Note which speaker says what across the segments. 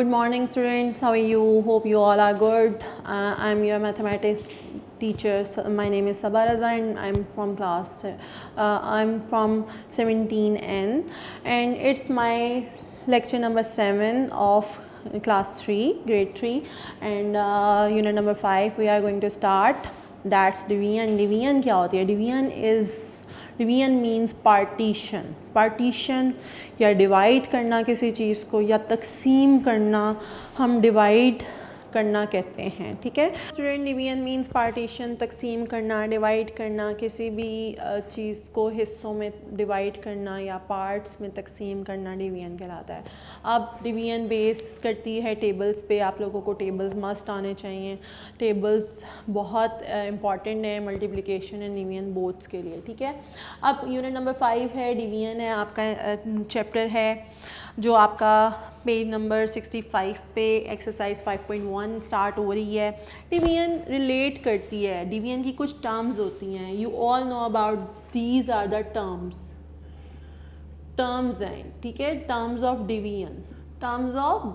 Speaker 1: Good morning, students. How are you? Hope you all are good. I'm your mathematics teacher. My name is Sabah Raza and I'm from class. I'm from 17N, and it's my lecture number 7 of class 3, grade 3, and unit number 5. We are going to start. That's division. Division क्या होती है? Division means partition या divide करना किसी चीज़ को या तकसीम करना, हम डिवाइड करना कहते हैं, ठीक है स्टूडेंट। डिवीजन मींस पार्टीशन, तकसीम करना, डिवाइड करना, किसी भी चीज़ को हिस्सों में डिवाइड करना या पार्ट्स में तकसीम करना डिवीजन कहलाता है। अब डिवीजन बेस करती है टेबल्स पे। आप लोगों को टेबल्स मस्ट आने चाहिए। टेबल्स बहुत इंपॉर्टेंट है मल्टीप्लिकेशन एंड डिवीजन बोथ्स के लिए, ठीक है। अब यूनिट नंबर 5 है, डिवीजन है आपका चैप्टर है जो आपका पेज नंबर 65 पे एक्सरसाइज 5.1 स्टार्ट हो रही है। डिवीजन रिलेट करती है, डिवीजन की कुछ टर्म्स होती हैं। You all know about these are the terms हैं, ठीक है। टर्म्स ऑफ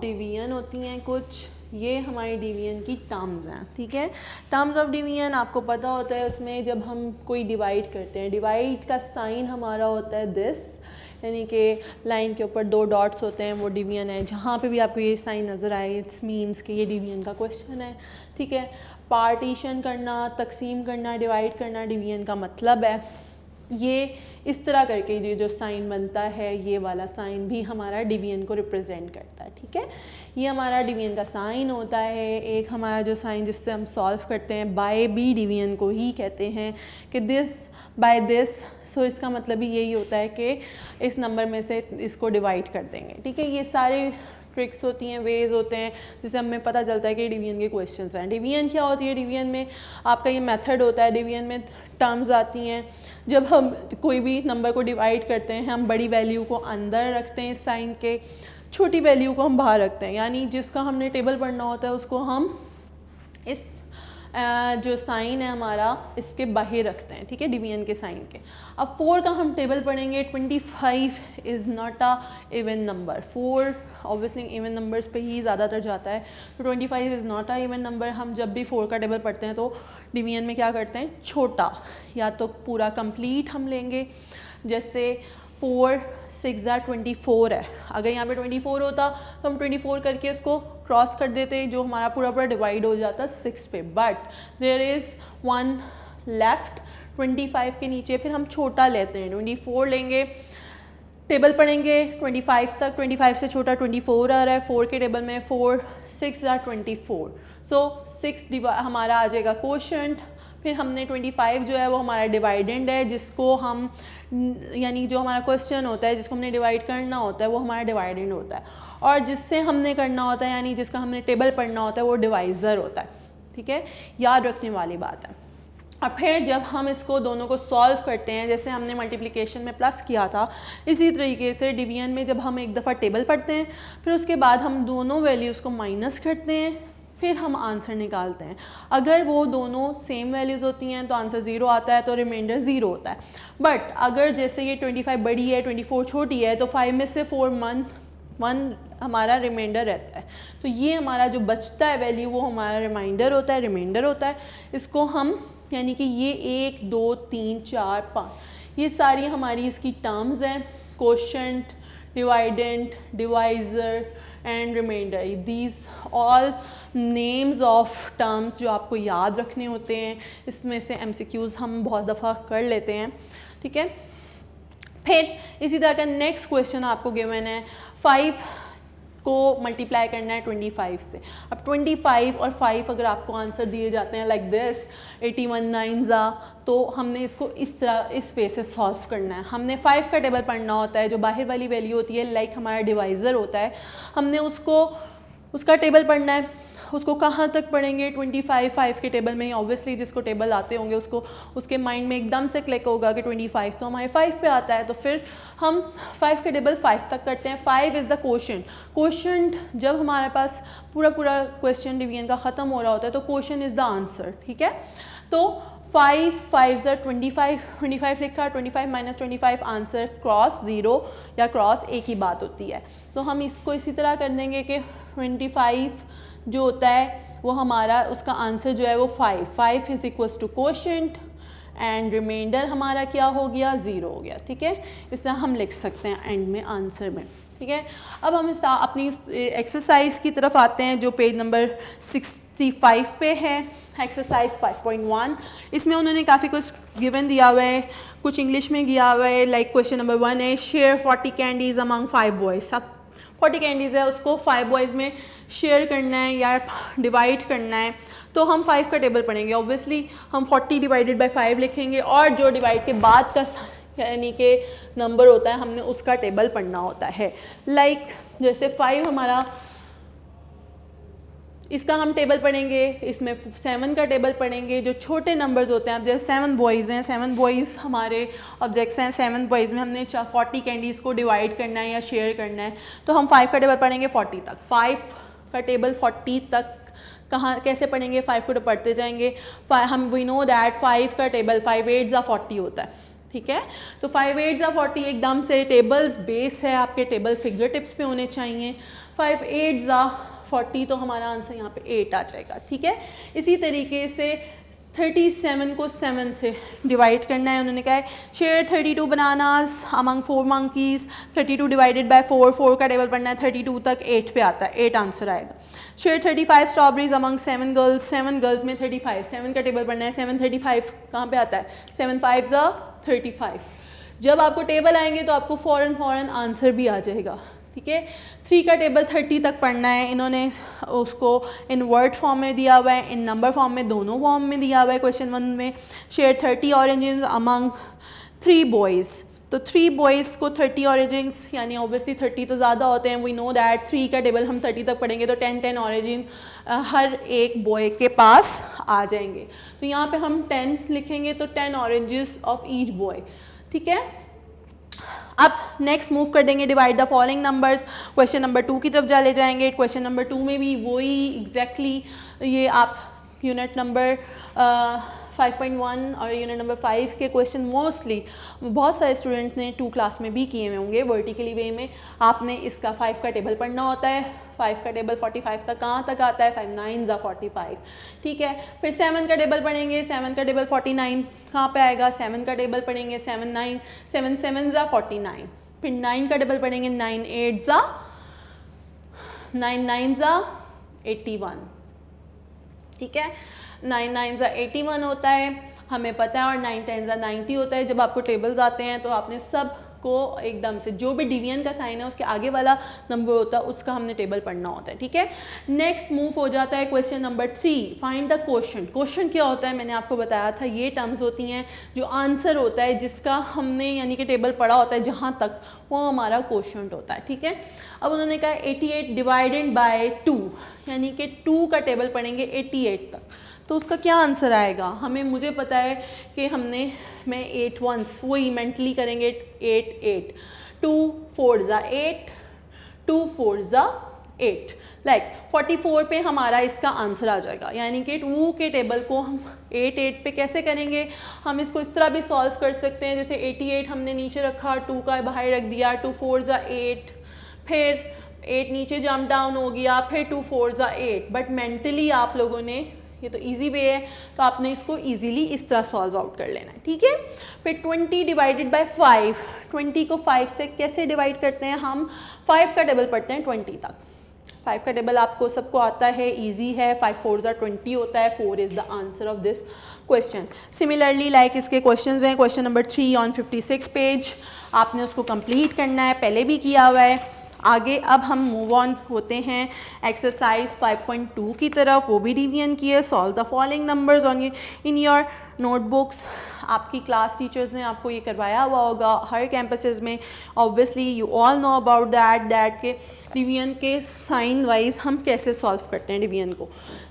Speaker 1: डिवीजन होती हैं कुछ, ये हमारी डिवीजन की टर्म्स हैं, ठीक है। टर्म्स ऑफ डिवीजन आपको पता होता है, उसमें जब हम कोई डिवाइड करते हैं, डिवाइड का साइन हमारा होता है दिस, यानी कि लाइन के ऊपर 2 डॉट्स होते हैं, वो डिवीजन है। जहाँ पे भी आपको ये साइन नज़र आए, इट्स मीन्स कि ये डिवीजन का क्वेश्चन है, ठीक है। पार्टीशन करना, तकसीम करना, डिवाइड करना डिवीजन का मतलब है। ये इस तरह करके ये जो साइन बनता है, ये वाला साइन भी हमारा डिवीजन को रिप्रेजेंट करता है, ठीक है। ये हमारा डिवीजन का साइन होता है। एक हमारा जो साइन जिससे हम सॉल्व करते हैं बाय बी डिवीजन को ही कहते हैं कि दिस बाय दिस। सो इसका मतलब ही यही होता है कि इस नंबर में से इसको डिवाइड कर देंगे, ठीक है। ये सारे ट्रिक्स होती हैं, वेज होते हैं जिससे हमें पता चलता है कि डिवीजन के क्वेश्चंस हैं। डिवीजन क्या होती है? डिवीजन में आपका ये मेथड होता है। डिवीजन में टर्म्स आती हैं। जब हम कोई भी नंबर को डिवाइड करते हैं, हम बड़ी वैल्यू को अंदर रखते हैं साइन के, छोटी वैल्यू को हम बाहर रखते हैं, यानी जिसका हमने टेबल पढ़ना होता है उसको हम इस जो साइन है हमारा इसके बाहर रखते हैं, ठीक है, डिवीजन के साइन के। अब 4 का हम टेबल पढ़ेंगे। 25 is not a even number. 4 obviously even numbers पे ही ज़्यादातर जाता है, तो 25 is not a even number. हम जब भी 4 का टेबल पढ़ते हैं तो डिवीजन में क्या करते हैं, छोटा या तो पूरा कंप्लीट हम लेंगे। जैसे 4 6 24 है, अगर यहाँ पे 24 होता तो हम 24 करके उसको क्रॉस कर देते, जो हमारा पूरा पूरा डिवाइड हो जाता 6 पे। बट देयर इज़ 1 लेफ्ट 25 के नीचे, फिर हम छोटा लेते हैं, 24 लेंगे, टेबल पढ़ेंगे 25 तक। 25 से छोटा 24 आ रहा है 4 के टेबल में। 4 6 24, सो 6 हमारा आ जाएगा कोशेंट। फिर हमने 25 जो है वो हमारा डिवाइडेंड है, जिसको हम यानी जो हमारा क्वेश्चन होता है जिसको हमने डिवाइड करना होता है वो हमारा डिवाइडेंड होता है, और जिससे हमने करना होता है यानी जिसका हमने टेबल पढ़ना होता है वो डिवाइज़र होता है, ठीक है। याद रखने वाली बात है। और फिर जब हम इसको दोनों को सॉल्व करते हैं, जैसे हमने मल्टीप्लिकेशन में प्लस किया था, इसी तरीके से डिवीजन में जब हम एक दफ़ा टेबल पढ़ते हैं, फिर उसके बाद हम दोनों वैल्यूज़ को माइनस करते हैं, फिर हम आंसर निकालते हैं। अगर वो दोनों सेम वैल्यूज़ होती हैं तो आंसर 0 आता है, तो रिमाइंडर 0 होता है। बट अगर जैसे ये 25 बड़ी है, 24 छोटी है, तो 5 में से 4 1 हमारा रिमाइंडर रहता है। तो ये हमारा जो बचता है वैल्यू वो हमारा रिमाइंडर होता है। इसको हम यानी कि ये 1 2 3 4 5 ये सारी हमारी इसकी टर्म्स हैं। Quotient, dividend, divisor and remainder, these all names of terms जो आपको याद रखने होते हैं। इसमें से MCQs हम बहुत दफ़ा कर लेते हैं, ठीक है। फिर इसी तरह का नेक्स्ट क्वेश्चन आपको गिवन है, 5 को मल्टीप्लाई करना है 25 से। अब 25 और 5 अगर आपको आंसर दिए जाते हैं लाइक दिस 81 9 तो हमने इसको इस तरह इस वे से सॉल्व करना है। हमने 5 का टेबल पढ़ना होता है, जो बाहर वाली वैल्यू होती है लाइक हमारा डिवाइज़र होता है, हमने उसका टेबल पढ़ना है। उसको कहाँ तक पढ़ेंगे? 25 5 के टेबल में। ऑब्वियसली जिसको टेबल आते होंगे उसके माइंड में एकदम से क्लिक होगा कि 25 तो हमारे 5 पे आता है, तो फिर हम 5 के टेबल 5 तक करते हैं। 5 इज़ द कोशेंट जब हमारे पास पूरा क्वेश्चन डिवीजन का ख़त्म हो रहा होता है तो कोशेंट इज़ द आंसर, ठीक है। तो 5 25 लिखा, 25 माइनस 25 आंसर क्रॉस 0 या क्रॉस एक ही बात होती है। तो हम इसको इसी तरह कर देंगे कि 25 जो होता है वो हमारा उसका आंसर जो है वो 5 is equals to quotient and remainder हमारा क्या हो गया 0 हो गया। ठीक है, इस तरह हम लिख सकते हैं एंड में आंसर में। ठीक है, अब हम अपनी एक्सरसाइज की तरफ आते हैं जो पेज नंबर 65 पे है, एक्सरसाइज 5.1। इसमें उन्होंने काफ़ी कुछ गिवन दिया हुआ है, कुछ इंग्लिश में दिया हुआ है। लाइक क्वेश्चन नंबर 1 है शेयर 40 कैंडीज अमंग 5 बॉयज़। अब 40 कैंडीज़ है, उसको 5 बॉयज़ में शेयर करना है या डिवाइड करना है, तो हम 5 का टेबल पढ़ेंगे। ऑब्वियसली हम 40 डिवाइडेड बाय 5 लिखेंगे और जो डिवाइड के बाद का यानी कि नंबर होता है हमने उसका टेबल पढ़ना होता है। लाइक जैसे 5 हमारा, इसका हम टेबल पढ़ेंगे, इसमें 7 का टेबल पढ़ेंगे। जो छोटे नंबर्स होते हैं, अब जैसे 7 बॉयज़ हैं, 7 बॉयज़ हमारे ऑब्जेक्ट्स हैं, 7 बॉयज़ में हमने 40 कैंडीज़ को डिवाइड करना है या शेयर करना है, तो हम 5 का टेबल पढ़ेंगे 40 तक। 5 का टेबल 40 तक कहाँ कैसे पढ़ेंगे, 5 को तो पढ़ते जाएंगे। हम वी नो दैट 5 का टेबल 5 8 ज़ा 40 होता है। ठीक है, तो 5 8 ज़ा 40 एकदम से टेबल्स बेस है आपके, टेबल फिंगर टिप्स पे होने चाहिए। 5 8 ज़ा 40 तो हमारा आंसर यहाँ पे 8 आ जाएगा। ठीक है, इसी तरीके से 37 को 7 से डिवाइड करना है। उन्होंने कहा है share 32 bananas among 4 monkeys. 32 divided by 4 का टेबल पढ़ना है, 32 तक 8 पे आता है, 8 आंसर आएगा। Share 35 strawberries among 7 girls. 7 girls में 35, 7 का टेबल पढ़ना है, 7 35 कहाँ पे आता है, 7 5 ज़ा 35। जब आपको टेबल आएंगे तो आपको फ़ौरन आंसर भी आ जाएगा। ठीक है, 3 का टेबल 30 तक पढ़ना है। इन्होंने उसको इन वर्ड फॉर्म में दिया हुआ है, इन नंबर फॉर्म में, दोनों फॉर्म में दिया हुआ है। क्वेश्चन 1 में शेयर 30 ऑरेंजेस अमंग 3 बॉयज़, तो 3 बॉयज़ को 30 ऑरेंजेस, यानी ऑब्वियसली 30 तो ज़्यादा होते हैं। वी नो दैट 3 का टेबल हम 30 तक पढ़ेंगे तो 10 ऑरेंजेस हर एक बॉय के पास आ जाएंगे। तो यहाँ पे हम 10 लिखेंगे तो 10 ऑरेंजेस ऑफ ईच बॉय। ठीक है, अब नेक्स्ट मूव कर देंगे divide the following numbers. Question number 2 की तरफ चले जाएंगे। क्वेश्चन नंबर 2 में भी वही एग्जैक्टली ये आप यूनिट नंबर 5.1 और यूनिट नंबर 5 के क्वेश्चन मोस्टली बहुत सारे स्टूडेंट्स ने 2 क्लास में भी किए हुए होंगे। वर्टिकली वे में आपने इसका 5 का टेबल पढ़ना होता है। 5 का टेबल 45 तक कहाँ तक आता है, 5 9 ज़ा 45। ठीक है, फिर 7 का टेबल पढ़ेंगे, 7 का टेबल 49 कहाँ पे आएगा, 7 का टेबल पढ़ेंगे 7 9 7 7 ज़ा 49। फिर 9 का टेबल पढ़ेंगे 9 8 ज़ा 9 9 ज़ा 81। ठीक है, 9 9 ज़ा 81 होता है, हमें पता है, और 9 10 ज़ा 90 होता है। जब आपको टेबल्स आते हैं तो आपने सब को एकदम से जो भी डिवीजन का साइन है उसके आगे वाला नंबर होता है उसका हमने टेबल पढ़ना होता है। ठीक है, नेक्स्ट मूव हो जाता है question number 3, find the quotient. Quotient क्या होता है, मैंने आपको बताया था, ये टर्म्स होती हैं जो आंसर होता है जिसका हमने यानी कि टेबल पढ़ा होता है जहाँ तक, वो हमारा क्वोशंट होता है। ठीक है, अब उन्होंने कहा 88 डिवाइडेड बाय 2, यानी कि 2 का टेबल पढ़ेंगे 88 तक, तो उसका क्या आंसर आएगा। मुझे पता है कि मैं 8 वंस वही मेंटली करेंगे 8 8 2 4 ज़ा 8 2 4 ज़ा 8 लाइक 44 पे हमारा इसका आंसर आ जाएगा। यानी कि 2 के टेबल को हम 8 8 पे कैसे करेंगे, हम इसको इस तरह भी सॉल्व कर सकते हैं। जैसे 88 हमने नीचे रखा, 2 का बाहर रख दिया, 2 4 ज़ा 8, फिर 8 नीचे जंप डाउन हो गया, फिर 2 4 ज़ा 8। बट मेंटली आप लोगों ने, ये तो इजी वे है, तो आपने इसको इजीली इस तरह सॉल्व आउट कर लेना है। ठीक है, फिर 20 डिवाइडेड बाय 5, 20 को 5 से कैसे डिवाइड करते हैं, हम 5 का टेबल पढ़ते हैं 20 तक। 5 का टेबल आपको सबको आता है, इजी है, 5 4 ज़ा 20 होता है, 4 is the answer of this question. Similarly like इसके क्वेश्चंस हैं, क्वेश्चन नंबर 3 ऑन 56 पेज, आपने उसको कंप्लीट करना है, पहले भी किया हुआ है। आगे अब हम मूव ऑन होते हैं एक्सरसाइज 5.2 की तरफ, वो भी डिवीजन की है। Solve the following numbers on in your notebooks. आपकी क्लास टीचर्स ने आपको ये करवाया हुआ होगा हर कैंपसेस में। Obviously you all know about that के डिवीजन के साइन वाइज हम कैसे सॉल्व करते हैं डिवीजन को,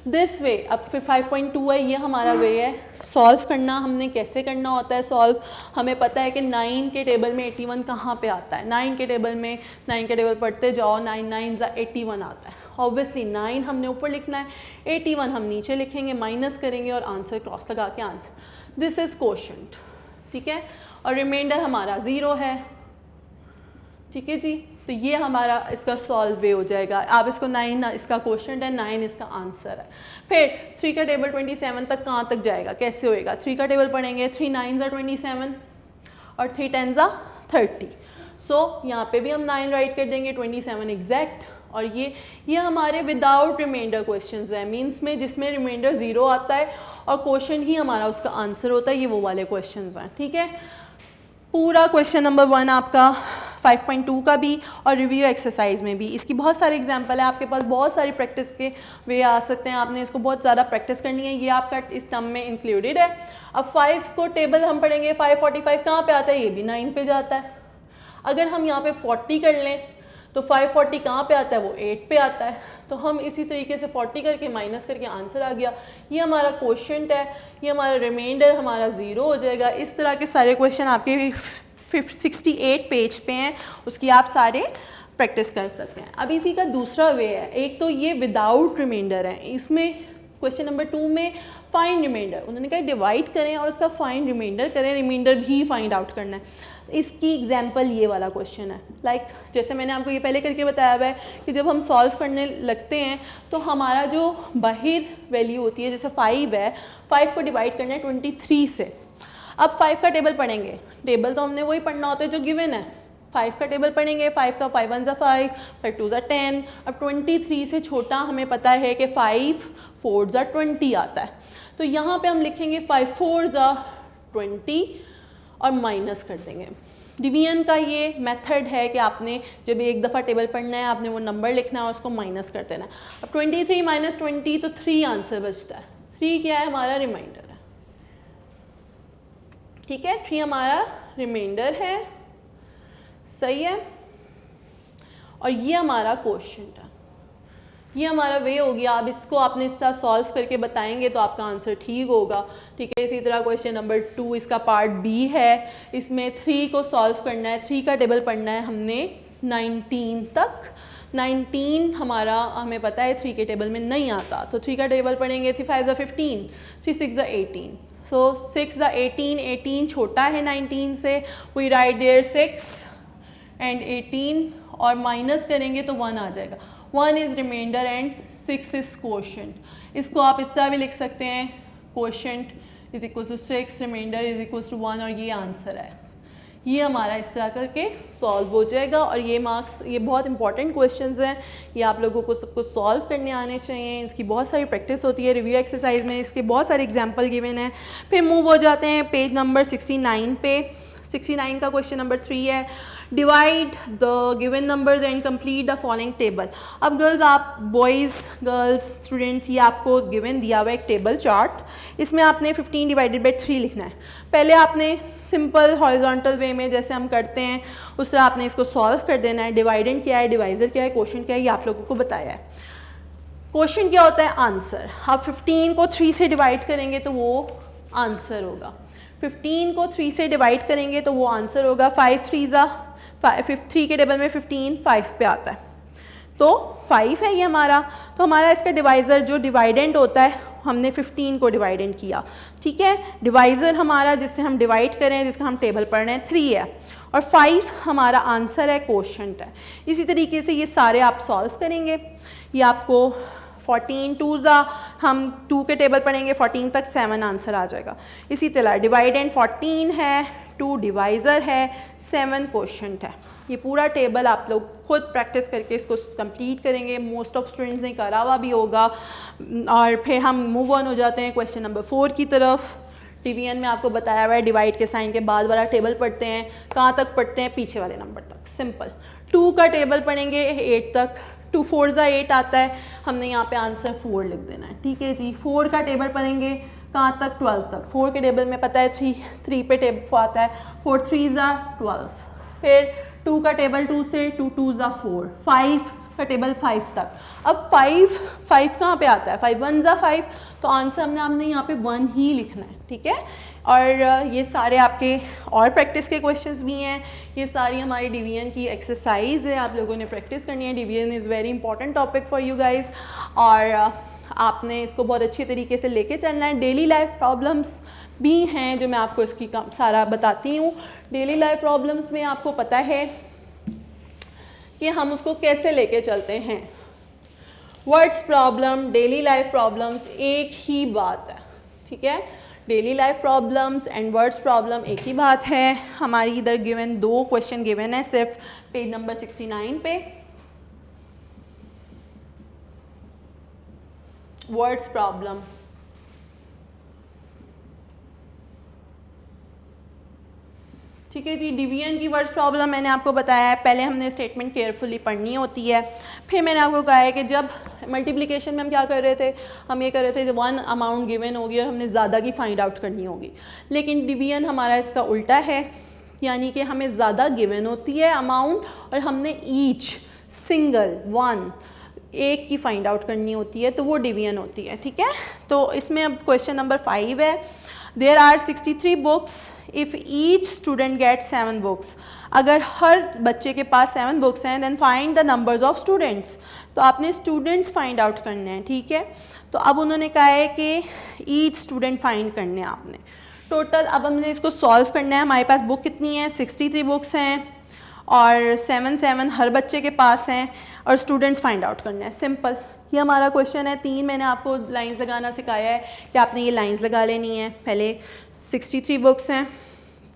Speaker 1: दिस वे। अब फिर 5.2 है, ये हमारा वे है सॉल्व करना। हमने कैसे करना होता है सॉल्व, हमें पता है कि 9 के टेबल में 81 कहाँ पे आता है। 9 के टेबल में 9 के टेबल पढ़ते जाओ, 9 9 ज़ा 81 आता है। ऑब्वियसली 9 हमने ऊपर लिखना है, 81 हम नीचे लिखेंगे, माइनस करेंगे और आंसर क्रॉस लगा के आंसर। दिस इज क्वोशंट, ठीक है, और रिमाइंडर हमारा 0 है, ठीक है जी। तो ये हमारा इसका सॉल्व वे हो जाएगा। आप इसको 9 इसका क्वोशंट है, 9 इसका आंसर है। फिर 3 का टेबल 27 तक कहाँ तक जाएगा, कैसे होएगा? 3 का टेबल पढ़ेंगे, 3 9s are 27 और 3 10s are 30। सो यहाँ पे भी हम 9 राइट कर देंगे, 27 एग्जैक्ट। और ये हमारे विदाउट रिमाइंडर क्वेश्चंस हैं, मींस में जिसमें रिमाइंडर 0 आता है और क्वेश्चन ही हमारा उसका आंसर होता है, ये वो वाले क्वेश्चंस हैं, ठीक है। पूरा क्वेश्चन नंबर 1 आपका 5.2 का भी और रिव्यू एक्सरसाइज में भी, इसकी बहुत सारे एग्जांपल है, आपके पास बहुत सारी प्रैक्टिस के वे आ सकते हैं, आपने इसको बहुत ज़्यादा प्रैक्टिस करनी है, ये आपका इस टर्म में इंक्लूडेड है। अब 5 को टेबल हम पढ़ेंगे, 545 कहाँ पे आता है, ये भी 9 पे जाता है। अगर हम यहाँ पे 40 कर लें तो 540 कहाँ पे आता है, वो 8 पे आता है। तो हम इसी तरीके से 40 करके माइनस करके आंसर आ गया, ये हमारा क्वोशंट है, ये हमारा रिमाइंडर हमारा 0 हो जाएगा। इस तरह के सारे क्वेश्चन आपके 68 पेज पे हैं, उसकी आप सारे प्रैक्टिस कर सकते हैं। अब इसी का दूसरा वे है, एक तो ये विदाउट रिमाइंडर है, इसमें क्वेश्चन नंबर 2 में फाइंड रिमाइंडर, उन्होंने कहा डिवाइड करें और उसका फाइंड रिमाइंडर करें, रिमाइंडर भी फाइंड आउट करना है। इसकी एग्जांपल ये वाला क्वेश्चन है, लाइक जैसे मैंने आपको ये पहले करके बताया हुआ है कि जब हम सॉल्व करने लगते हैं तो हमारा जो बाहर वैल्यू होती है, जैसे 5 है, 5 को डिवाइड करना है 23 से। अब 5 का टेबल पढ़ेंगे, टेबल तो हमने वही पढ़ना होता है जो गिवन है, 5 का टेबल पढ़ेंगे, 5 का 5 1s are 5, 5 2s are 10। अब 23 से छोटा हमें पता है कि 5 4s are 20 आता है, तो यहाँ पे हम लिखेंगे 5 4s are 20 और माइनस कर देंगे। डिवीजन का ये मेथड है कि आपने जब एक दफ़ा टेबल पढ़ना है, आपने वो नंबर लिखना है, उसको माइनस कर देना है। अब 23 माइनस 20 तो 3 आंसर बचता है। 3 क्या है, हमारा रिमाइंडर है, ठीक है, 3 हमारा रिमाइंडर है, सही है। और ये हमारा क्वोशंट है, ये हमारा वे हो गया। अब इसको आपने इस तरह सॉल्व करके बताएंगे तो आपका आंसर ठीक होगा, ठीक है। इसी तरह क्वेश्चन नंबर 2 इसका पार्ट बी है, इसमें 3 को सॉल्व करना है, 3 का टेबल पढ़ना है हमने 19 तक। 19 हमारा हमें पता है 3 के टेबल में नहीं आता, तो 3 का टेबल पढ़ेंगे, 3 5s are 15, 3 6s are 18, so 6s are 18, 18 छोटा है 19 से, वी राइट देयर 6 एंड 18 और माइनस करेंगे तो 1 आ जाएगा। 1 is remainder and 6 is quotient. इसको आप इस तरह भी लिख सकते हैं, quotient is equal to 6, remainder is equal to 1 और ये आंसर है। ये हमारा इस तरह करके सॉल्व हो जाएगा। और ये मार्क्स, ये बहुत इंपॉर्टेंट क्वेश्चंस हैं, ये आप लोगों को सबको सॉल्व करने आने चाहिए। इसकी बहुत सारी प्रैक्टिस होती है रिव्यू एक्सरसाइज में, इसके बहुत सारे एग्जाम्पल गिवन हैं। फिर मूव हो जाते हैं पेज नंबर 69 पे। 69 का क्वेश्चन नंबर 3 है, divide the given numbers and complete the following table. अब गर्ल्स, आप बॉयज़ गर्ल्स स्टूडेंट्स, ये आपको गिवन दिया हुआ एक टेबल चार्ट, इसमें आपने 15 डिवाइडेड बाई 3 लिखना है। पहले आपने सिंपल हॉरिजॉन्टल वे में जैसे हम करते हैं उस तरह आपने इसको सॉल्व कर देना है। डिवाइडेंड क्या है, डिवाइजर क्या है, क्वोशंट क्या है, ये आप लोगों को बताया है। क्वोशंट क्या होता है, आंसर। आप 15 को 3 से डिवाइड करेंगे तो वो आंसर होगा। 15 को 3 से डिवाइड करेंगे तो वो आंसर होगा। 5 3s are 3 के टेबल में 15 5 पे आता है, तो 5 है ये हमारा। तो हमारा इसका डिवाइज़र जो डिवाइडेंड होता है, हमने 15 को डिवाइडेंड किया, ठीक है। डिवाइज़र हमारा जिससे हम डिवाइड करें, जिसका हम टेबल पढ़ रहे हैं, 3 है और 5 हमारा आंसर है, क्वोशंट है। इसी तरीके से ये सारे आप सॉल्व करेंगे। ये आपको 14 2s are, हम 2 के टेबल पढ़ेंगे 14 तक, 7 आंसर आ जाएगा। इसी तरह डिवाइडेंड 14 है, 2 डिवाइज़र है, 7 क्वोशंट है। ये पूरा टेबल आप लोग खुद प्रैक्टिस करके इसको कंप्लीट करेंगे, मोस्ट ऑफ स्टूडेंट्स ने करा हुआ भी होगा। और फिर हम मूव ऑन हो जाते हैं क्वेश्चन नंबर 4 की तरफ। डिवीजन में आपको बताया हुआ है डिवाइड के साइन के बाद वाला टेबल पढ़ते हैं, कहाँ तक पढ़ते हैं, पीछे वाले नंबर तक, सिंपल। 2 का टेबल पढ़ेंगे 8 तक, 2 4s are 8 आता है, हमने यहाँ पे आंसर 4 लिख देना है, ठीक है जी। 4 का टेबल पढ़ेंगे कहाँ तक, 12 तक। 4 के टेबल में पता है 3 पे टेबल आता है, 4 3s are 12। फिर 2 का टेबल 2 से, 2 2s are 4, 5 का टेबल 5 तक। अब 5 कहाँ पे आता है, 5 1 ज़ा 5, तो आंसर हमने यहाँ पे 1 ही लिखना है, ठीक है। और ये सारे आपके और प्रैक्टिस के क्वेश्चंस भी हैं, ये सारी हमारी डिवीजन की एक्सरसाइज है, आप लोगों ने प्रैक्टिस करनी है। Division is very important topic for you guys, और आपने इसको बहुत अच्छे तरीके से लेके चलना है। डेली लाइफ प्रॉब्लम्स भी हैं जो मैं आपको इसकी सारा बताती हूँ। डेली लाइफ प्रॉब्लम्स में आपको पता है कि हम उसको कैसे लेके चलते हैं। Words problem, daily life problems एक ही बात है, ठीक है। Daily life problems and words problem एक ही बात है। हमारी इधर गिवन 2 क्वेश्चन गिवन है सिर्फ पेज नंबर 69 पे। वर्ड्स प्रॉब्लम, ठीक है जी। डिवीजन की वर्ड्स प्रॉब्लम मैंने आपको बताया है, पहले हमने स्टेटमेंट केयरफुली पढ़नी होती है। फिर मैंने आपको कहा है कि जब मल्टीप्लिकेशन में हम क्या कर रहे थे, हम ये कर रहे थे जब 1 अमाउंट गिवन होगी और हमने ज़्यादा की फाइंड आउट करनी होगी। लेकिन डिवीजन हमारा इसका उल्टा है, यानी कि हमें ज़्यादा गिवन होती है अमाउंट और हमने ईच सिंगल 1 एक की फाइंड आउट करनी होती है, तो वो डिवीजन होती है, ठीक है। तो इसमें अब क्वेश्चन नंबर 5 है, there are 63 books if each student get 7 books. अगर हर बच्चे के पास 7 बुक्स हैं, then find the numbers of students. तो आपने स्टूडेंट्स फाइंड आउट करने हैं, ठीक है। तो अब उन्होंने कहा है कि ईच स्टूडेंट फाइंड करने हैं आपने टोटल। अब हमने इसको सॉल्व करना है। हमारे पास बुक कितनी है, 63 बुक्स हैं और 7 हर बच्चे के पास हैं और स्टूडेंट्स फाइंड आउट करना है। सिंपल, ये हमारा क्वेश्चन है। 3 मैंने आपको लाइंस लगाना सिखाया है कि आपने ये लाइंस लगा लेनी है। पहले 63 बुक्स हैं,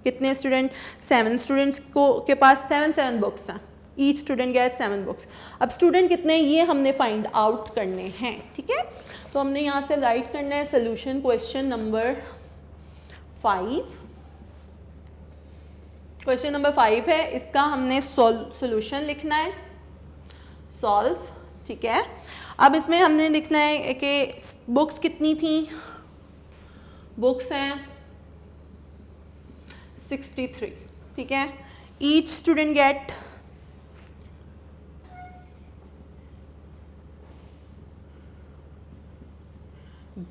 Speaker 1: कितने स्टूडेंट, 7 स्टूडेंट्स को के पास 7 बुक्स हैं, ईच स्टूडेंट गेट 7 बुक्स। अब स्टूडेंट कितने हैं ये हमने फाइंड आउट करने हैं, ठीक है। तो हमने यहाँ से राइट करना है solution question number 5। Question number 5 है, इसका हमने सोल्यूशन लिखना है, सॉल्व, ठीक है। अब इसमें हमने लिखना है कि बुक्स कितनी थी, बुक्स हैं 63, ठीक है। ईच स्टूडेंट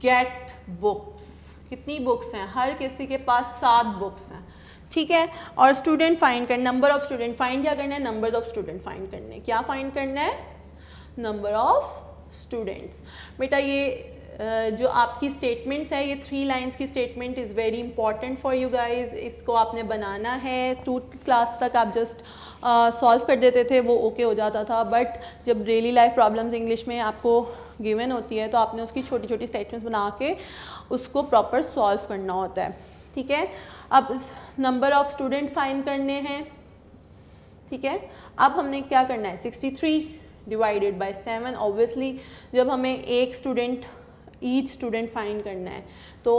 Speaker 1: गेट बुक्स, कितनी बुक्स हैं, हर किसी के पास 7 बुक्स हैं, ठीक है। और स्टूडेंट फाइंड करना, नंबर ऑफ स्टूडेंट फाइंड क्या करना है, नंबर ऑफ स्टूडेंट फाइंड करने, क्या फाइंड करना है, नंबर ऑफ स्टूडेंट्स। बेटा ये जो आपकी स्टेटमेंट्स है, ये 3 लाइंस की statement is very important for you guys. इसको आपने बनाना है। 2 क्लास तक आप जस्ट सॉल्व कर देते थे, वो ओके हो जाता था, बट जब डेली लाइफ प्रॉब्लम्स इंग्लिश में आपको गिवन होती है तो आपने उसकी छोटी छोटी स्टेटमेंट्स बना के उसको प्रॉपर सॉल्व करना होता है, ठीक है। अब नंबर ऑफ स्टूडेंट फाइंड करने हैं, ठीक है। अब हमने क्या करना है, 63 डिवाइडेड बाय 7। ऑब्वियसली जब हमें एक स्टूडेंट, ईच स्टूडेंट फाइंड करना है तो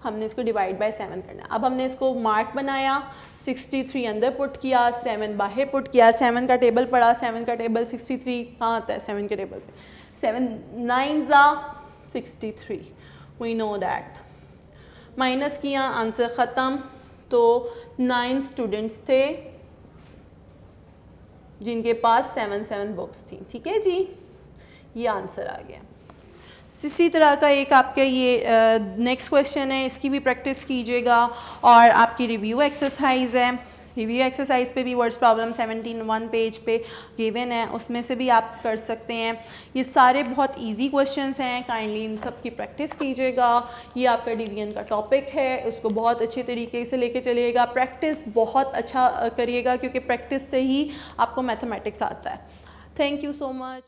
Speaker 1: हमने इसको डिवाइड बाय 7 करना है। अब हमने इसको मार्क बनाया, 63 अंदर पुट किया, 7 बाहर पुट किया, 7 का टेबल पड़ा, 7 का टेबल 63 कहाँ आता है, 7 के टेबल पे, 7 9 63, वी नो दैट। माइनस किया, आंसर ख़त्म। तो 9 स्टूडेंट्स थे जिनके पास 7 बुक्स थी, ठीक है जी, ये आंसर आ गया। इसी तरह का एक आपका ये नेक्स्ट क्वेश्चन है, इसकी भी प्रैक्टिस कीजिएगा। और आपकी रिव्यू एक्सरसाइज है, रिव्यू एक्सरसाइज पे भी वर्ड्स प्रॉब्लम 17 पेज पे गिवन है, उसमें से भी आप कर सकते हैं। ये सारे बहुत इजी क्वेश्चंस हैं, काइंडली इन सब की प्रैक्टिस कीजिएगा। ये आपका डिवीजन का टॉपिक है, उसको बहुत अच्छे तरीके से लेके चलिएगा। प्रैक्टिस बहुत अच्छा करिएगा क्योंकि प्रैक्टिस से ही आपको मैथमेटिक्स आता है। Thank you so much.